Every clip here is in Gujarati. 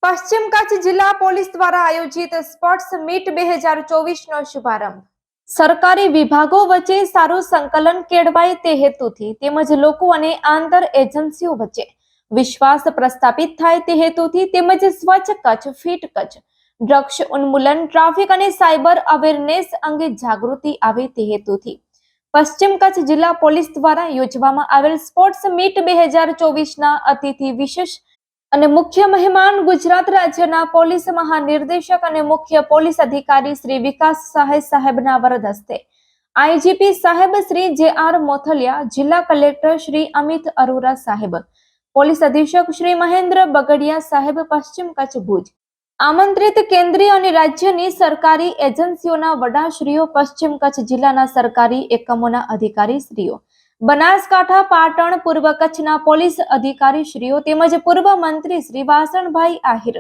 પશ્ચિમ કચ્છ જિલ્લા પોલીસ દ્વારા આયોજિત સ્પોર્ટ્સ મીટ 2024 નો શુભારંભ સરકારી વિભાગો વચ્ચે સારું સંકલન કેળવાય તે હેતુથી તેમજ લોકો અને આંતર એજન્સીઓ વચ્ચે વિશ્વાસ પ્રસ્થાપિત થાય તે હેતુથી તેમજ સ્વચ્છ કચ્છ ફિટ કચ્છ ડ્રગ્સ ઉન્મૂલન ટ્રાફિક અને સાયબર અવેરનેસ અંગે જાગૃતિ આવે તે હેતુથી પશ્ચિમ કચ્છ જિલ્લા પોલીસ દ્વારા યોજવામાં આવેલ સ્પોર્ટ્સ મીટ 2024 ના અતિથિ વિશેષ અને મુખ્ય મહેમાન ગુજરાત રાજ્યના પોલીસ મહાનિર્દેશક અને મુખ્ય પોલીસ અધિકારી શ્રી વિકાસ સહાય સાહેબના વરદ હસ્તે આઈજીપી સાહેબ શ્રી જે.આર. મોથલિયા, જિલ્લા કલેક્ટર શ્રી અમિત અરોરા સાહેબ, પોલીસ અધિક્ષક શ્રી મહેન્દ્ર બગડિયા સાહેબ, પશ્ચિમ કચ્છ ભુજ, આમંત્રિત કેન્દ્રીય અને રાજ્યની સરકારી એજન્સીઓના વડાશ્રીઓ, પશ્ચિમ કચ્છ જિલ્લાના સરકારી એકમોના અધિકારીશ્રીઓ, બનાસકાંઠા, પાટણ, પૂર્વ કચ્છના પોલીસ અધિકારીશ્રીઓ તેમજ પૂર્વ મંત્રી શ્રી વાસણભાઈ આહિર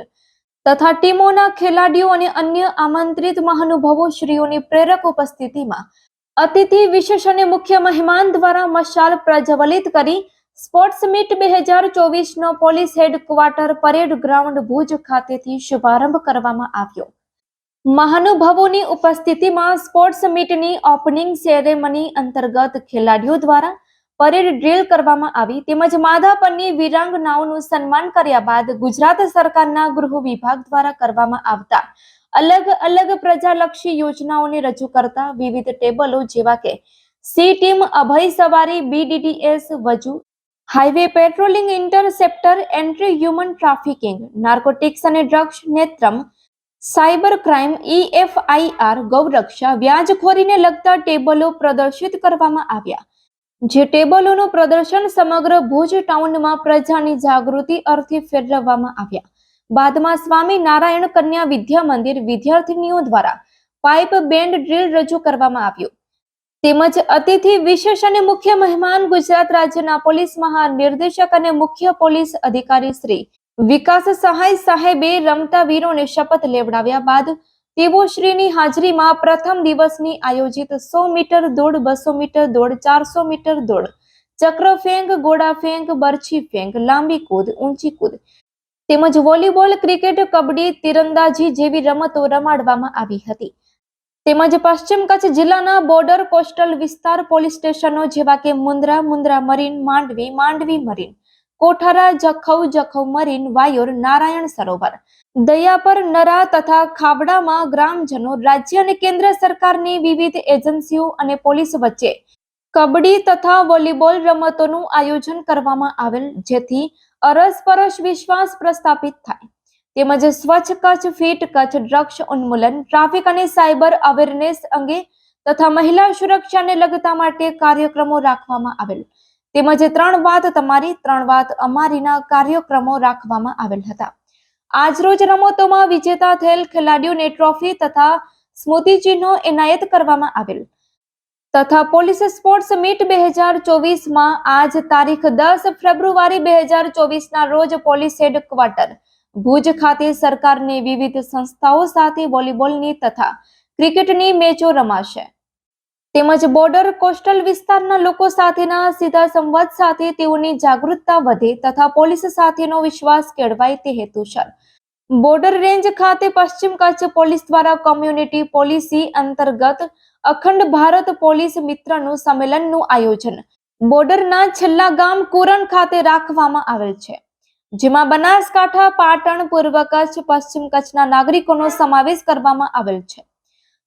તથા ટીમોના ખેલાડીઓ અને અન્ય આમંત્રિત મહાનુભાવો શ્રીઓની પ્રેરક ઉપસ્થિતિમાં અતિથિ વિશેષ અને મુખ્ય મહેમાન દ્વારા મશાલ પ્રજ્વલિત કરી સ્પોર્ટ્સ મીટ 2024 નો police headquarter parade ground Bhuj ખાતેથી શુભારંભ કરવામાં આવ્યો. મહાનુભાવોની ઉપસ્થિતિમાં સ્પોર્ટ્સ મીટની ઓપનિંગ સેરેમની અંતર્ગત ખેલાડીઓ દ્વારા પરેડ ડ્રીલ કરવામાં આવી તેમજ માધાપરની વીરાંગનાઓનું સન્માન કર્યા બાદ ગુજરાત સરકારના ગૃહ વિભાગ દ્વારા કરવામાં આવતા અલગ અલગ પ્રજાલક્ષી યોજનાઓને રજૂ કરતા વિવિધ ટેબલો જેવા કે સી ટીમ, અભય સવારી, BDDS, વજુ, highway patrolling, interceptor, anti human trafficking, narcotics અને drugs, Netram, cyber crime, EFIR, ગૌરક્ષા, વ્યાજખોરીને લગતા ટેબલો પ્રદર્શિત કરવામાં આવ્યા. જે ટેબલોનું પ્રદર્શન સમગ્ર ભુજ ટાઉનમાં પ્રજાની જાગૃતિ અર્થે ફેરવવામાં આવ્યા. બાદમાં સ્વામી નારાયણ કન્યા વિદ્યા મંદિર વિદ્યાર્થીનીઓ દ્વારા પાઇપ બેન્ડ ડ્રીલ રજૂ કરવામાં આવ્યું. તેમજ અતિથિ વિશેષ અને મુખ્ય મહેમાન ગુજરાત રાજ્યના પોલીસ મહાનિર્દેશક અને મુખ્ય પોલીસ અધિકારી શ્રી વિકાસ સહાય સાહેબે રમતા વીરોને શપથ લેવડાવ્યા બાદ તેઓ શ્રીની હાજરીમાં પ્રથમ દિવસની આયોજિત 100 મીટર દોડ, 200 મીટર દોડ, 400 મીટર દોડ, ચક્ર ફેંક, ગોળા ફેંક, બરછી ફેંક, લાંબી કૂદ, ઊંચી કૂદ તેમજ વોલીબોલ, ક્રિકેટ, કબડ્ડી, તીરંદાજી જેવી રમતો રમાડવામાં આવી હતી. તેમજ પશ્ચિમ કચ્છ જિલ્લાના બોર્ડર કોસ્ટલ વિસ્તાર પોલીસ સ્ટેશનો જેવા કે Mundra, Mundra marine, Mandvi, Mandvi marine, Kothara, Jakhau, Jakhau marine, Vayor, Narayan Sarovar, Dayapar, Nara તથા ખાવડામાં ગ્રામજનો, રાજ્ય અને કેન્દ્ર સરકારની વિવિધ એજન્સીઓ અને પોલીસ વચ્ચે કબડ્ડી તથા વોલીબોલ રમતોનું આયોજન કરવામાં આવેલ જેથી અરસપરસ વિશ્વાસ પ્રસ્થાપિત થાય તેમજ સ્વચ્છ કચ્છ, ફિટ કચ્છ, ડ્રગ્સ ઉન્મૂલન, ટ્રાફિક અને સાયબર અવેરનેસ અંગે તથા મહિલા સુરક્ષાને લગતા માટે કાર્યક્રમો રાખવામાં આવેલ તેમજ 3 વાત તમારી 3 વાત અમારીના કાર્યક્રમો રાખવામાં આવેલ હતા. આજરોજ રમતોમાં વિજેતા થયેલ ખેલાડીઓને ટ્રોફી તથા સ્મૃતિચિહ્નો એનાયત કરવામાં આવેલ તથા પોલીસ સ્પોર્ટ્સ મીટ 2024 માં આજ તારીખ 10 ફેબ્રુઆરી 2024 ના રોજ પોલીસ હેડક્વાર્ટર ભુજ ખાતે સરકારની વિવિધ સંસ્થાઓ સાથે વોલીબોલની તથા ક્રિકેટની મેચો રમાશે તેમજ બોર્ડર કોસ્ટલ વિસ્તારના લોકો સાથેના સીધા સંવાદ સાથે તેઓની જાગૃતતા વધે તથા પોલીસ સાથેનો વિશ્વાસ કેળવાય તે હેતુસર બોર્ડર રેન્જ ખાતે પશ્ચિમ કચ્છ પોલીસ દ્વારા કોમ્યુનિટી પોલિસી અંતર્ગત અખંડ ભારત પોલીસ મિત્રનું સંમેલનનું આયોજન બોર્ડરના છેલ્લા ગામ કુરણ ખાતે રાખવામાં આવેલ છે, જેમાં બનાસકાંઠા, પાટણ, પૂર્વ કચ્છ, પશ્ચિમ કચ્છના નાગરિકોનો સમાવેશ કરવામાં આવેલ છે.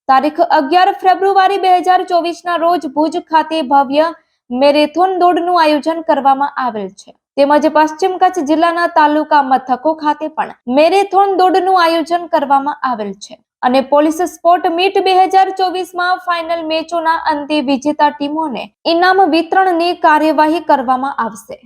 તારીખ 11 ફેબ્રુઆરી 2024 ના રોજ ભુજ ખાતે ભવ્ય મેરેથોન દોડનું આયોજન કરવામાં આવેલ છે તેમજ પશ્ચિમ કચ્છ જિલ્લાના તાલુકા મથકો ખાતે પણ મેરેથોન દોડનું આયોજન કરવામાં આવેલ છે અને પોલીસ સ્પોર્ટ મીટ 2024 માં ફાઇનલ મેચોના અંતે વિજેતા ટીમોને ઇનામ વિતરણની કાર્યવાહી કરવામાં આવશે.